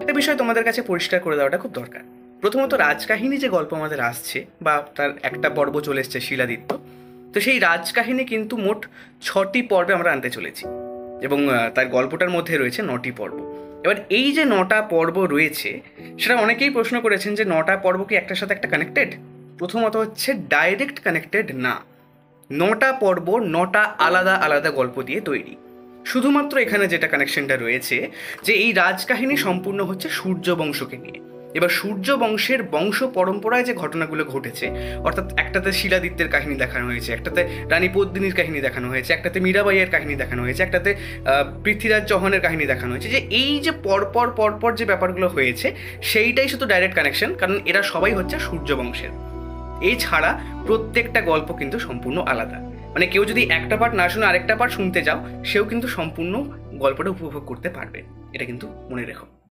একটা বিষয় তোমাদের কাছে পরিষ্কার করে দেওয়াটা খুব দরকার। প্রথমত রাজকাহিনী যে গল্প আমাদের আসছে, বা তার একটা পর্ব চলে এসছে শিলাদিত্য, তো সেই রাজকাহিনী কিন্তু মোট 6টি পর্বে আমরা আনতে চলেছি, এবং তার গল্পটার মধ্যে রয়েছে 9টি পর্ব। এবার এই যে 9টা পর্ব রয়েছে, সেটা অনেকেই প্রশ্ন করেছেন যে 9টা পর্ব কি একটার সাথে একটা কানেক্টেড। প্রথমত হচ্ছে ডাইরেক্ট কানেক্টেড না। 9টা পর্ব 9টা আলাদা আলাদা গল্প দিয়ে তৈরি। শুধুমাত্র এখানে যেটা কানেকশনটা রয়েছে, যে এই রাজকাহিনী সম্পূর্ণ হচ্ছে সূর্য বংশকে নিয়ে। এবার সূর্য বংশের বংশ পরম্পরায় যে ঘটনাগুলো ঘটেছে, অর্থাৎ একটাতে শিলাদিত্যের কাহিনী দেখানো হয়েছে, একটাতে রানী পদ্মিনীর কাহিনী দেখানো হয়েছে, একটাতে মীরাবাইয়ের কাহিনী দেখানো হয়েছে, একটাতে পৃথ্বীরাজ চৌহানের কাহিনী দেখানো হয়েছে, যে এই যে পরপর পরপর যে ব্যাপারগুলো হয়েছে, সেইটাই শুধু ডাইরেক্ট কানেকশন, কারণ এরা সবাই হচ্ছে সূর্য বংশের। এছাড়া প্রত্যেকটা গল্প কিন্তু সম্পূর্ণ আলাদা। মানে কেউ যদি একটা পার্ট না শুনে আরেকটা পার্ট শুনতে যাও, সেও কিন্তু সম্পূর্ণ গল্পটা উপভোগ করতে পারবে। এটা কিন্তু মনে রেখো।